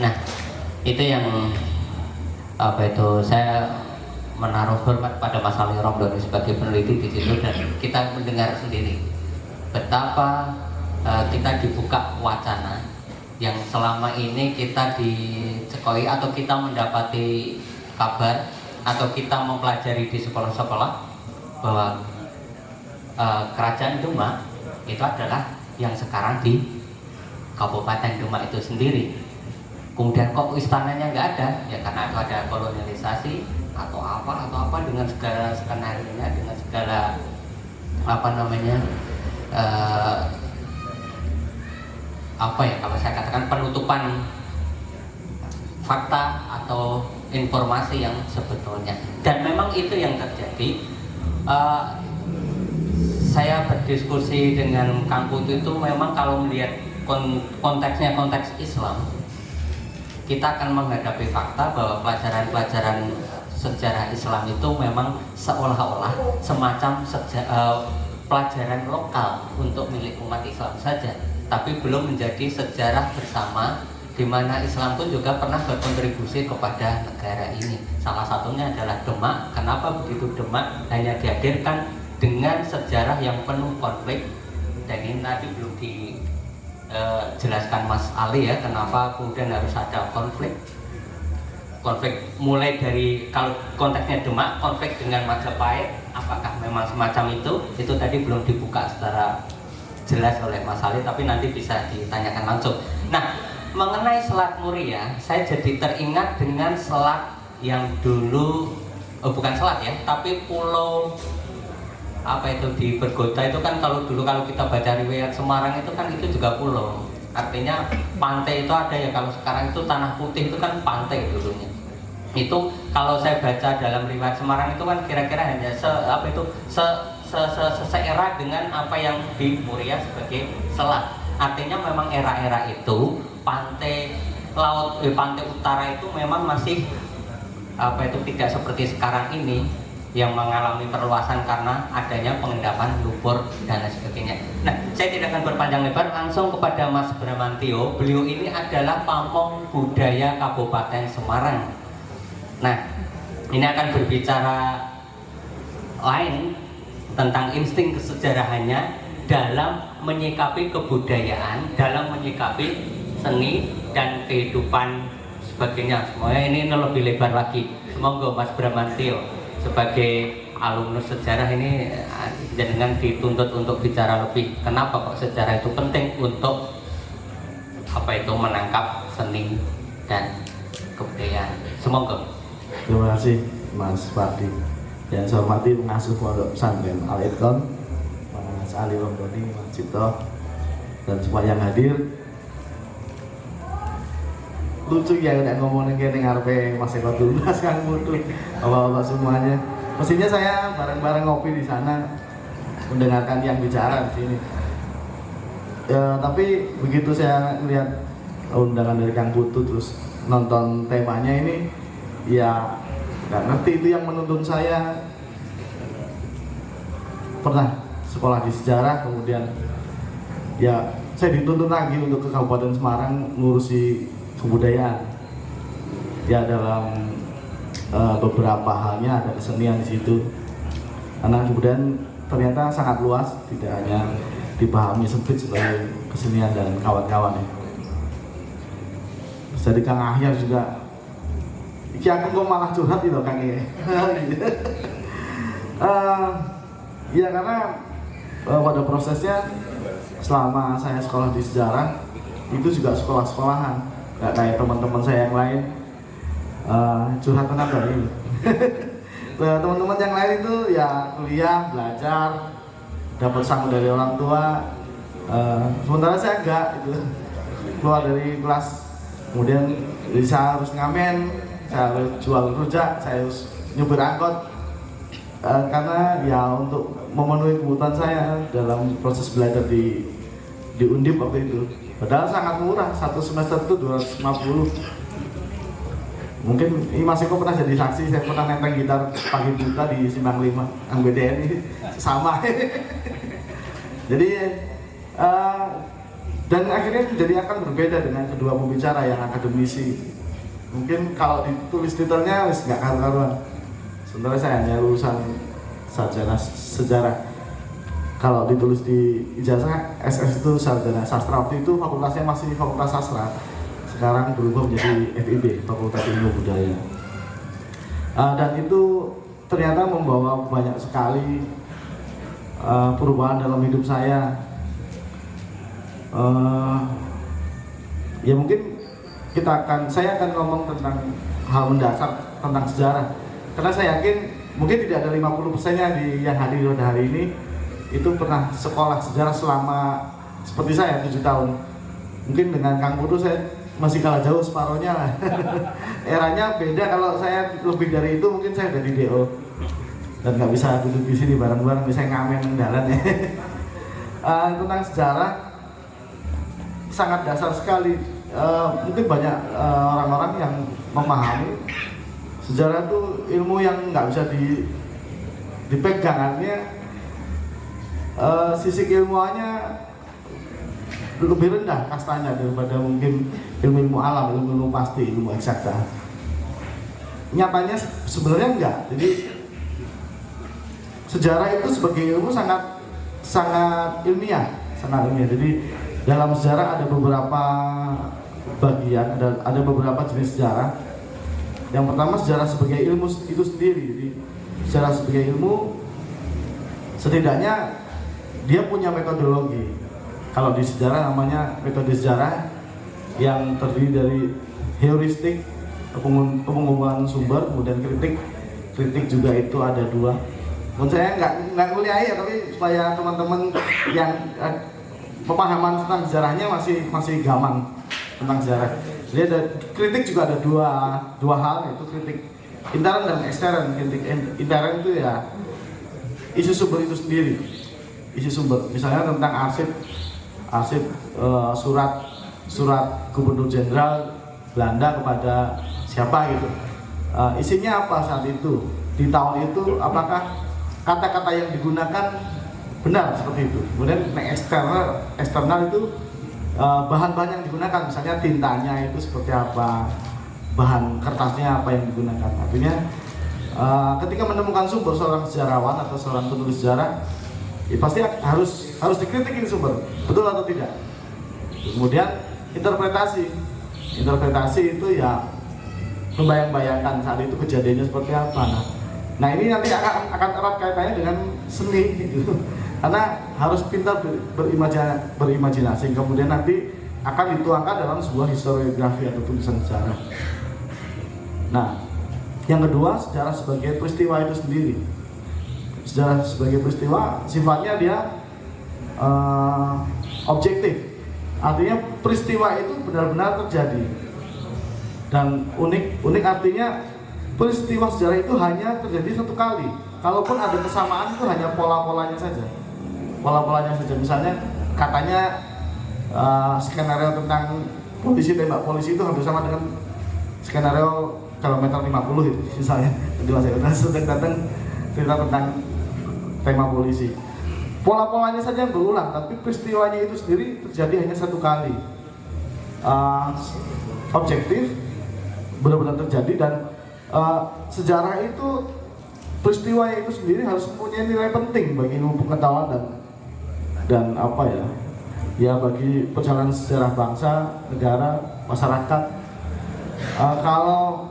Nah, itu yang saya menaruh hormat pada Mas Ali Romdoni sebagai peneliti di situ, dan kita mendengar sendiri betapa kita dibuka wacana yang selama ini kita dicekoi atau kita mendapati kabar atau kita mempelajari di sekolah-sekolah bahwa Kerajaan Demak itu adalah yang sekarang di Kabupaten Demak itu sendiri. Kemudian kok istananya nggak ada? Ya karena itu ada kolonialisasi atau apa dengan segala skenario-nya, dengan segala kalau saya katakan penutupan fakta atau informasi yang sebetulnya. Dan memang itu yang terjadi. Saya berdiskusi dengan Kang Putu itu memang kalau melihat konteksnya konteks Islam, kita akan menghadapi fakta bahwa pelajaran-pelajaran sejarah Islam itu memang seolah-olah semacam pelajaran lokal untuk milik umat Islam saja, tapi belum menjadi sejarah bersama di mana Islam pun juga pernah berkontribusi kepada negara ini. Salah satunya adalah Demak. Kenapa begitu Demak hanya dihadirkan dengan sejarah yang penuh konflik, dan ini tadi belum dijelaskan Mas Ali ya, kenapa kemudian harus ada konflik mulai dari, kalau konteksnya Demak, konflik dengan Majapahit, apakah memang semacam itu tadi belum dibuka secara jelas oleh Mas Ali, tapi nanti bisa ditanyakan langsung. Nah, mengenai Selat Muria, saya jadi teringat dengan selat yang dulu, bukan selat ya, tapi pulau di Bergota itu kan, kalau kita baca riwayat Semarang itu kan itu juga pulau. Artinya pantai itu ada ya, kalau sekarang itu Tanah Putih itu kan pantai dulunya. Itu kalau saya baca dalam riwayat Semarang itu kan kira-kira hanya seera dengan apa yang di Muria sebagai selat. Artinya memang era-era itu pantai utara itu memang masih tidak seperti sekarang ini yang mengalami perluasan karena adanya pengendapan lumpur dan lain sebagainya. Nah, saya tidak akan berpanjang lebar, langsung kepada Mas Bramantio. Beliau ini adalah pamong budaya Kabupaten Semarang. Nah, ini akan berbicara lain tentang insting kesejarahannya dalam menyikapi kebudayaan, dalam menyikapi seni dan kehidupan sebagainya. Semuanya ini lebih lebar lagi. Semoga Mas Bramantio sebagai alumnus sejarah ini jangan dituntut untuk bicara lebih. Kenapa kok sejarah itu penting untuk menangkap seni dan kebudayaan. Semoga. Terima kasih Mas Fadi. Yang saya hormati pengasuh Pondok Pesantren Al Itqon, Mas Ali Romdoni, Mas Cipto, dan semua yang hadir. Lucu ya udah ngomongin kayak ngarepe Mas Eko dulu, Mas Kang Putu, bapak-bapak semuanya. Mestinya saya bareng-bareng ngopi di sana, mendengarkan yang bicara di sini. Ya, tapi begitu saya lihat undangan dari Kang Putu terus nonton temanya ini, ya nggak ngerti itu yang menuntun saya. Pernah sekolah di sejarah, kemudian ya saya dituntun lagi untuk ke Kabupaten Semarang ngurusi kebudayaan. Ya dalam beberapa halnya ada kesenian di situ. Karena kebudayaan ternyata sangat luas, tidak hanya dipahami sempit sebagai kesenian dan kawan-kawan ya. Jadi Kang Ahyar juga, iki aku kok malah curhat gitu Kang ya. Ya karena pada prosesnya selama saya sekolah di sejarah itu juga sekolah-sekolahan. Gak kayak teman-teman saya yang lain curhat tenaga ini. Teman-teman yang lain itu ya kuliah, belajar, dapat sang dari orang tua. Sementara saya enggak itu. Keluar dari kelas, kemudian saya harus ngamen, saya harus jual rujak, saya harus nyupir angkot. Karena ya untuk memenuhi kebutuhan saya dalam proses belajar di Undip waktu itu. Padahal sangat murah, satu semester itu 250. Mungkin ini Mas Eko pernah jadi saksi, saya pernah nenteng gitar pagi buta di Simpang 5, Ang BDN ini sama. Jadi dan akhirnya jadi akan berbeda dengan kedua pembicara yang akademisi. Mungkin kalau ditulis titelnya wis nggak karuan. Sebenarnya saya hanya lulusan sarjana sejarah. Kalau ditulis di ijazah SS itu sarjana sastra, waktu itu fakultasnya masih fakultas sastra. Sekarang berubah menjadi FIB, Fakultas Ilmu Budaya. Dan itu ternyata membawa banyak sekali perubahan dalam hidup saya. Ya mungkin saya akan ngomong tentang hal mendasar tentang sejarah, karena saya yakin mungkin tidak ada 50%-nya yang hadir pada hari ini itu pernah sekolah sejarah selama seperti saya 7 tahun. Mungkin dengan Kang Putu saya masih kalah jauh separohnya lah. Eranya beda, kalau saya lebih dari itu mungkin saya udah di DO dan nggak bisa duduk di sini bareng-bareng, bisa ngamen jalan ya. Tentang sejarah sangat dasar sekali. Mungkin banyak orang-orang yang memahami sejarah itu ilmu yang nggak bisa dipegang, artinya sisi keilmuannya lebih rendah kastanya daripada mungkin ilmu-ilmu alam, ilmu-ilmu pasti, ilmu eksakta. Nyatanya sebenarnya enggak. Jadi sejarah itu sebagai ilmu sangat ilmiah, Jadi dalam sejarah ada beberapa bagian, ada beberapa jenis sejarah. Yang pertama, sejarah sebagai ilmu itu sendiri. Jadi sejarah sebagai ilmu setidaknya dia punya metodologi. Kalau di sejarah namanya metode sejarah yang terdiri dari heuristik, pengumpulan sumber, kemudian kritik juga itu ada 2. Menurut saya nggak kuliah ya, tapi supaya teman-teman yang pemahaman tentang sejarahnya masih gampang tentang sejarah. Jadi ada kritik juga ada dua hal, yaitu kritik intern dan ekstern. Kritik intern itu ya isi sumber itu sendiri, isi sumber. Misalnya tentang arsip surat Gubernur Jenderal Belanda kepada siapa gitu. Isinya apa saat itu, di tahun itu, apakah kata-kata yang digunakan benar seperti itu. Kemudian eksternal itu bahan-bahan yang digunakan, misalnya tintanya itu seperti apa, bahan kertasnya apa yang digunakan. Artinya ketika menemukan sumber seorang sejarawan atau seorang penulis sejarah, ya pasti harus dikritikin sumber, betul atau tidak. Kemudian interpretasi itu ya membayang-bayangkan saat itu kejadiannya seperti apa. Nah ini nanti akan erat kaitannya dengan seni gitu. Karena harus pintar berimajinasi, kemudian nanti akan dituangkan dalam sebuah historiografi atau tulisan sejarah. Nah, yang kedua, sejarah sebagai peristiwa itu sendiri. Sejarah sebagai peristiwa sifatnya dia objektif. Artinya peristiwa itu benar-benar terjadi. Dan unik artinya peristiwa sejarah itu hanya terjadi satu kali. Kalaupun ada kesamaan itu hanya pola-polanya saja. Misalnya katanya skenario tentang polisi tembak polisi itu hampir sama dengan skenario kilometer 50 itu misalnya. Jadi saya datang cerita tentang tema polisi. Pola-polanya saja yang berulang, tapi peristiwanya itu sendiri terjadi hanya satu kali. Objektif, benar-benar terjadi, dan sejarah itu, peristiwanya itu sendiri harus mempunyai nilai penting bagi ilmu pengetahuan dan apa ya bagi perjalanan sejarah bangsa, negara, masyarakat. Kalau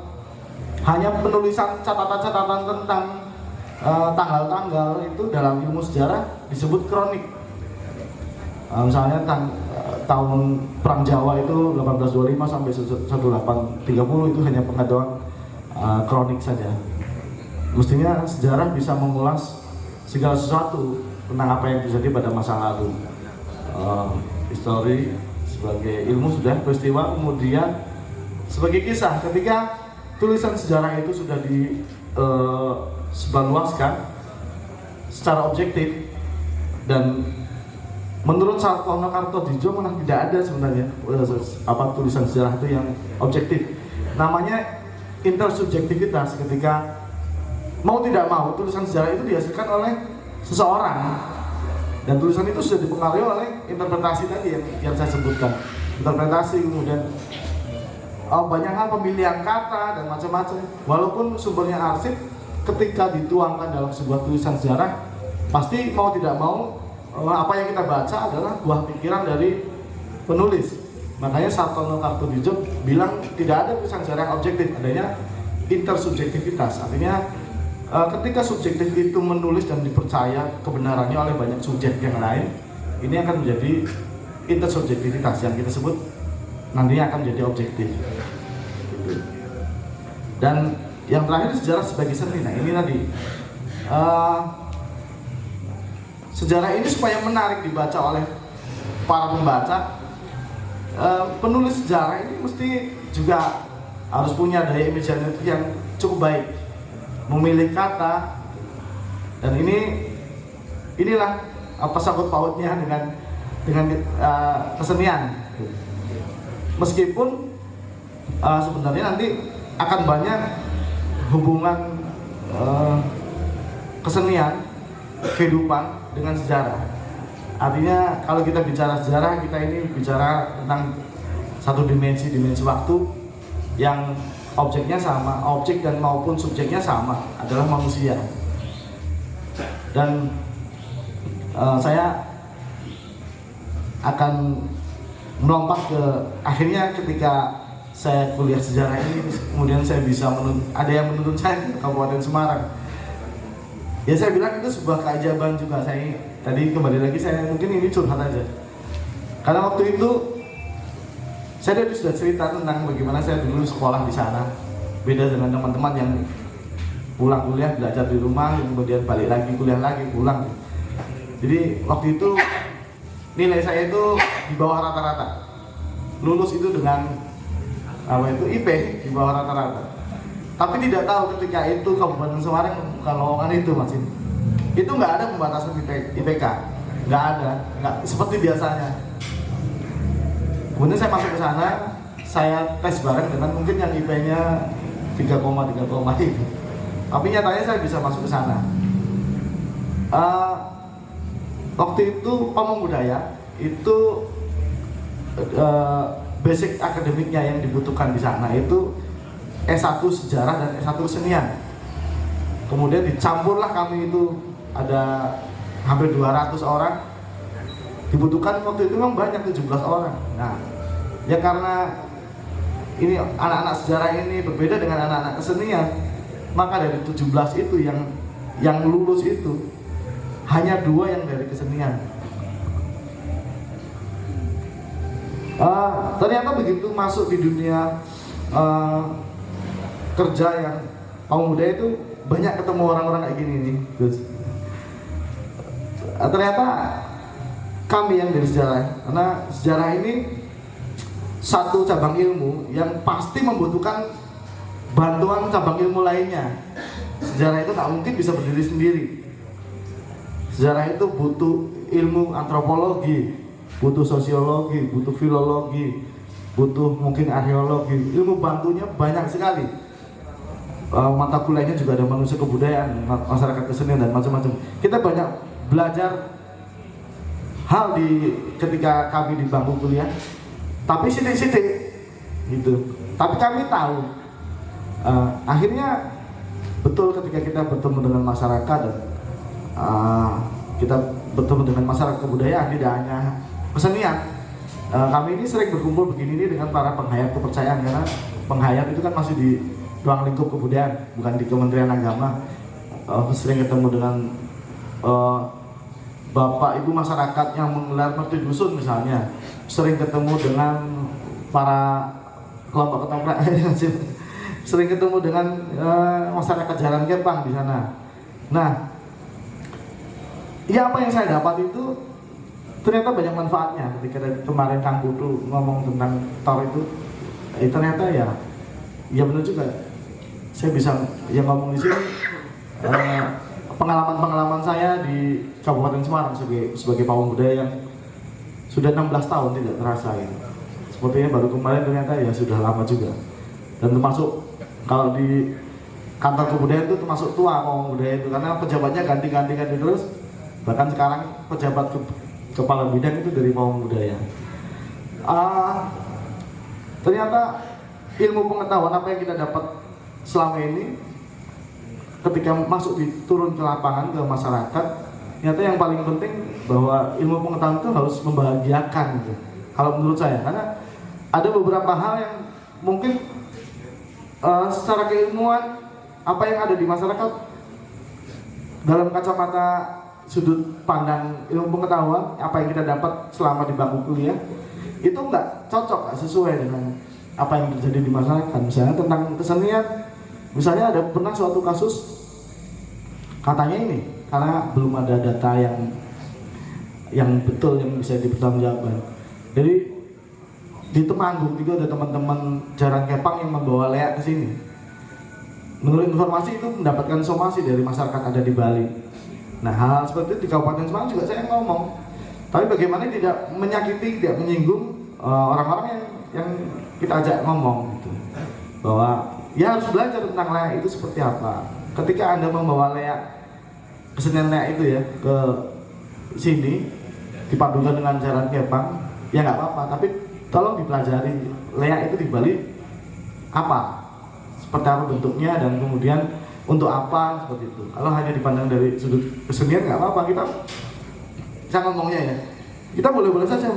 hanya penulisan catatan-catatan tentang tanggal-tanggal itu dalam ilmu sejarah disebut kronik. Misalnya tahun Perang Jawa itu 1825 sampai 1830 itu hanya pengetahuan kronik saja. Mestinya sejarah bisa mengulas segala sesuatu tentang apa yang terjadi pada masa lalu. Histori sebagai ilmu sudah, peristiwa kemudian sebagai kisah. Ketika tulisan sejarah itu sudah disebarluaskan secara objektif, dan menurut Sartono Kartodinjo malah tidak ada sebenarnya tulisan sejarah itu yang objektif. Namanya intersubjektivitas. Ketika mau tidak mau tulisan sejarah itu dihasilkan oleh seseorang Dan tulisan itu sudah dipengaruhi oleh interpretasi tadi yang saya sebutkan. Interpretasi, kemudian banyak hal, pemilihan kata dan macam-macam. Walaupun sumbernya arsip, ketika dituangkan dalam sebuah tulisan sejarah, pasti mau tidak mau apa yang kita baca adalah buah pikiran dari penulis. Makanya Sartono Kartodijok bilang tidak ada tulisan sejarah yang objektif, adanya intersubjektivitas. Artinya ketika subjektif itu menulis dan dipercaya kebenarannya oleh banyak subjek yang lain, ini akan menjadi intersubjektivitas yang kita sebut nantinya akan menjadi objektif. Gitu. Dan yang terakhir sejarah sebagai seni. Nah ini tadi sejarah ini supaya menarik dibaca oleh para pembaca, penulis sejarah ini mesti juga harus punya daya imajinatif yang cukup baik, memilih kata, dan inilah apa sangkut pautnya dengan kesenian. Meskipun sebenarnya nanti akan banyak hubungan kesenian, kehidupan dengan sejarah. Artinya kalau kita bicara sejarah, kita ini bicara tentang satu dimensi waktu yang objeknya sama, objek dan maupun subjeknya sama, adalah manusia. Dan saya akan melompat ke akhirnya ketika saya kuliah sejarah ini, kemudian saya bisa ada yang menuntut saya ke Kabupaten Semarang. Ya saya bilang itu sebuah keajaiban juga. Saya tadi kembali lagi, saya mungkin ini curhat aja. Karena waktu itu saya tadi sudah cerita tentang bagaimana saya dulu sekolah di sana. Beda dengan teman-teman yang pulang kuliah, belajar di rumah, kemudian balik lagi, kuliah lagi, pulang. Jadi waktu itu nilai saya itu di bawah rata-rata. Lulus itu dengan IP di bawah rata-rata. Tapi tidak tahu ketika itu Kabupaten Semarang bukan lowongan itu, Mas. Itu nggak ada pembatasan IPK, nggak ada, nggak seperti biasanya. Kemudian saya masuk ke sana, saya tes bareng dengan mungkin yang IP-nya 3,3 itu. Tapi nyatanya saya bisa masuk ke sana. Waktu itu Pamong Budaya itu basic akademiknya yang dibutuhkan di sana itu S1 sejarah dan S1 kesenian. Kemudian dicampurlah kami itu ada hampir 200 orang. Dibutuhkan waktu itu memang banyak, 17 orang. Nah, ya karena ini anak-anak sejarah ini berbeda dengan anak-anak kesenian, maka dari 17 itu yang lulus itu hanya 2 yang dari kesenian. Ternyata begitu masuk di dunia kerja yang Pamong Budaya itu banyak ketemu orang-orang kayak gini nih. Ternyata kami yang dari sejarah, karena sejarah ini satu cabang ilmu yang pasti membutuhkan bantuan cabang ilmu lainnya. Sejarah itu tak mungkin bisa berdiri sendiri. Sejarah itu butuh ilmu antropologi, butuh sosiologi, butuh filologi, butuh mungkin arkeologi. Ilmu bantunya banyak sekali. Mata kuliahnya juga ada manusia kebudayaan, masyarakat kesenian dan macam-macam. Kita banyak belajar hal ketika kami di bangku kuliah, tapi sidik-sidik gitu. Tapi kami tahu akhirnya betul ketika kita bertemu dengan masyarakat dan kita bertemu dengan masyarakat kebudayaan, tidak hanya kesenian. Kami ini sering berkumpul begini nih dengan para penghayat kepercayaan, karena penghayat itu kan masih di ruang lingkup kebudayaan, bukan di Kementerian Agama. Sering ketemu dengan bapak ibu masyarakat yang menggelar merti dusun misalnya, sering ketemu dengan para kelompok ketoprak, sering ketemu dengan masyarakat Jalan Kepang di sana. Nah, ya apa yang saya dapat itu ternyata banyak manfaatnya. Ketika kemarin Kang Putu ngomong tentang Tor itu, ternyata ya benar juga. Saya bisa yang ngomong di sini pengalaman saya di Kabupaten Semarang sebagai pawang budaya yang sudah 16 tahun tidak terasa ini. Sepertinya baru kemarin, ternyata ya sudah lama juga. Dan termasuk kalau di kantor kebudayaan itu termasuk tua pawang budaya itu, karena pejabatnya ganti terus. Bahkan sekarang pejabat kepala bidang itu dari Pawang Budaya. Ternyata ilmu pengetahuan apa yang kita dapat selama ini ketika turun ke lapangan, ke masyarakat, ternyata yang paling penting bahwa ilmu pengetahuan itu harus membahagiakan gitu. Kalau menurut saya, karena ada beberapa hal yang mungkin secara keilmuan apa yang ada di masyarakat dalam kacamata sudut pandang ilmu pengetahuan, apa yang kita dapat selama di bangku kuliah itu nggak cocok, nggak sesuai dengan apa yang terjadi di masyarakat. Misalnya tentang kesenian, misalnya ada pernah suatu kasus katanya ini karena belum ada data yang betul yang bisa dipertanggungjawabkan. Jadi di Temanggung itu ada teman-teman Jaran Kepang yang membawa leak ke sini. Menurut informasi itu mendapatkan somasi dari masyarakat ada di Bali. Nah, hal seperti itu di Kabupaten Semarang juga saya ngomong. Tapi bagaimana tidak menyakiti, tidak menyinggung orang-orang yang kita ajak ngomong gitu. Bahwa ya harus belajar tentang leak itu seperti apa. Ketika Anda membawa leak, kesenian leak itu ya ke sini dipadukan dengan Jaran Kepang, ya nggak apa-apa. Tapi tolong dipelajari leak itu di Bali apa, seperti apa bentuknya, dan kemudian untuk apa, seperti itu. Kalau hanya dipandang dari sudut kesenian nggak apa-apa, kita saya ngomongnya ya, kita boleh-boleh saja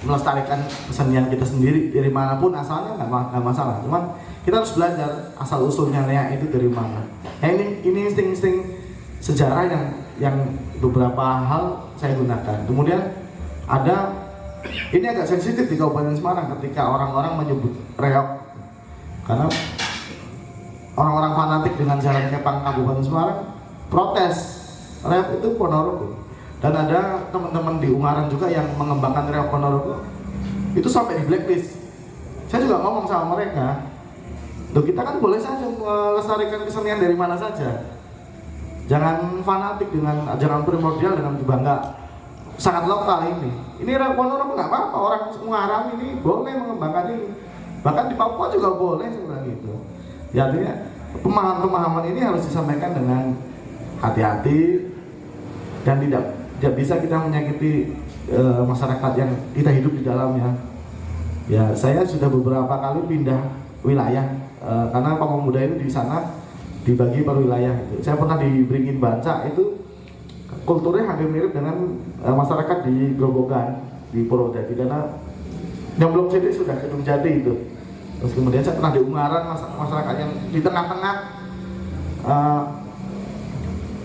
melestarikan kesenian kita sendiri dari manapun asalnya, nggak masalah. Cuman kita harus belajar asal usulnya leak itu dari mana. Nah, ini insting sejarah yang beberapa hal saya gunakan. Kemudian ini agak sensitif di Kabupaten Semarang ketika orang-orang menyebut reok, karena orang-orang fanatik dengan Jaran Kepang Kabupaten Semarang protes reok itu Ponorogo. Dan ada teman-teman di Ungaran juga yang mengembangkan reok Ponorogo, itu sampai di blacklist. Saya juga ngomong sama mereka, loh, kita kan boleh saja melestarikan kesenian dari mana saja. Jangan fanatik jangan primordial dengan bangga sangat lokal ini. Ini reok Ponorogo nggak apa-apa, orang Ungaran ini boleh mengembangkan ini. Bahkan di Papua juga boleh sebenarnya gitu. Ya, artinya pemahaman ini harus disampaikan dengan hati-hati dan tidak bisa kita menyakiti masyarakat yang kita hidup di dalamnya. Ya, saya sudah beberapa kali pindah wilayah karena Pawang Budaya itu di sana dibagi per wilayah. Saya pernah di Beringin Banca, itu kulturnya hampir mirip dengan masyarakat di Grobogan, di Purwodadi, karena yang belum jadi sudah Kedung Jati itu. Terus kemudian saya pernah di Ungaran, masyarakat yang di tengah-tengah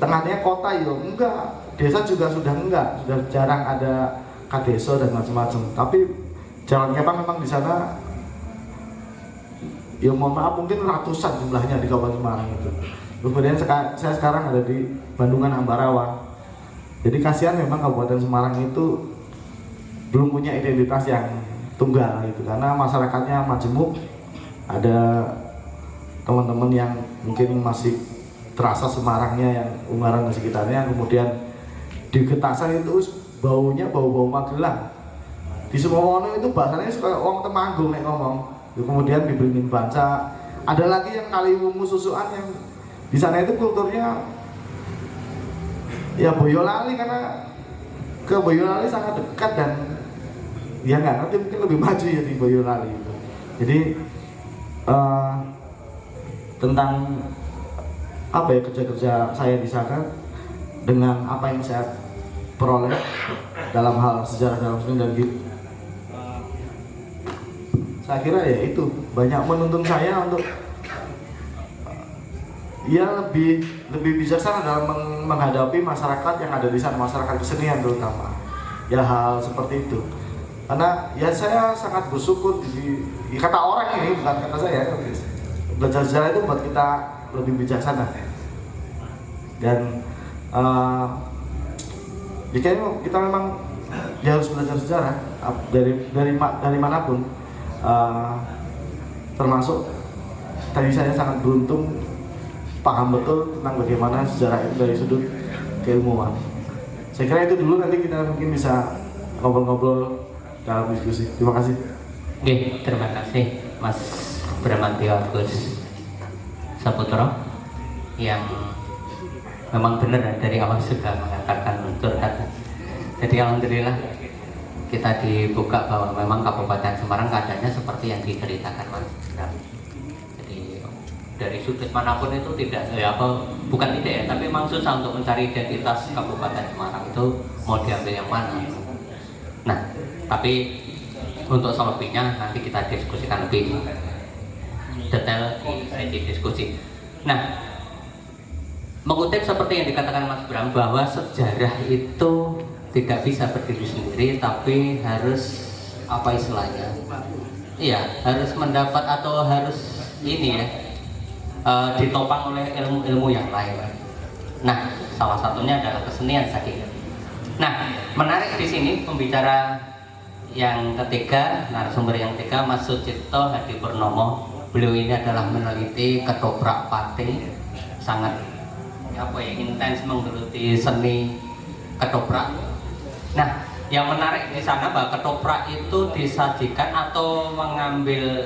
tengahnya kota itu enggak, desa juga sudah jarang ada kadeso dan macam-macam. Tapi Jalan Kepang memang di sana, ya mohon maaf mungkin ratusan jumlahnya di Kabupaten Semarang itu. Kemudian saya sekarang ada di Bandungan Ambarawa. Jadi kasihan memang Kabupaten Semarang itu belum punya identitas yang tunggal gitu, karena masyarakatnya majemuk. Ada teman-teman yang mungkin masih terasa Semarangnya yang Ungaran dan sekitarnya, kemudian di Getasan itu baunya bau Magelang. Di Sumowono itu bahasanya suka orang Temanggung nek ngomong. Kemudian di Beringin Banca, ada lagi yang Kaliwungu Susukan yang di sana itu kulturnya ya Boyolali, karena ke Boyolali sangat dekat dan ya nggak ngerti, mungkin lebih maju ya di Boyolali itu. Jadi tentang apa ya kerja-kerja saya di sana dengan apa yang saya peroleh dalam hal sejarah dalam seni dan gitu, saya kira ya itu banyak menuntun saya untuk ya lebih bijaksana dalam menghadapi masyarakat yang ada di sana, masyarakat kesenian terutama. Ya hal seperti itu. Karena ya saya sangat bersyukur kata orang ini, bukan kata saya. Belajar sejarah itu buat kita lebih bijaksana. Dan jika kita memang ya harus belajar sejarah dari manapun, termasuk tadi saya sangat beruntung paham betul tentang bagaimana sejarah itu dari sudut keilmuan. Saya kira itu dulu, nanti kita mungkin bisa ngobrol-ngobrol dalam diskusi. Terima kasih. Oke, terima kasih Mas Bramantio Agus Saputro yang memang benar dari awal sudah mengatakan curhat. Jadi alhamdulillah kita dibuka bahwa memang Kabupaten Semarang keadaannya seperti yang diceritakan Mas Bram. Jadi dari sudut manapun itu tidak bukan tidak ya, tapi memang susah untuk mencari identitas Kabupaten Semarang itu mau diambil yang mana. Nah, tapi untuk selebihnya nanti kita diskusikan lebih detail di sesi diskusi. Nah, mengutip seperti yang dikatakan Mas Bram bahwa sejarah itu tidak bisa berdiri sendiri, tapi harus apa istilahnya? Iya, harus mendapat atau harus ini ya ditopang oleh ilmu-ilmu yang lain. Nah, salah satunya adalah kesenian saja. Nah, menarik di sini pembicara yang ketiga, narasumber yang ketiga, Mas Sucipto Hadi Purnomo. Beliau ini adalah meneliti ketoprak pate, sangat intens menggeluti seni ketoprak. Nah, yang menarik di sana bahwa ketoprak itu disajikan atau mengambil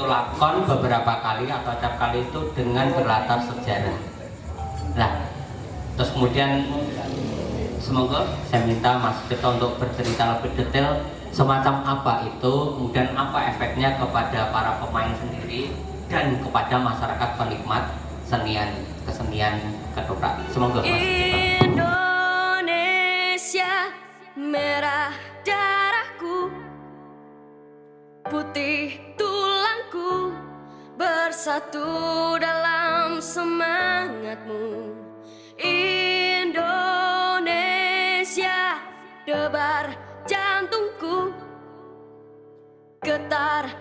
lakon beberapa kali atau acap kali itu dengan berlatar sejarah. Nah, terus kemudian semoga saya minta Mas Sucipto untuk bercerita lebih detail semacam apa itu, kemudian apa efeknya kepada para pemain sendiri dan kepada masyarakat penikmat kesenian ketoprak. Semoga Mas Sucipto. Indonesia merah darahku, putih tulangku, bersatu dalam semangatmu. Indonesia debar jantungku, getar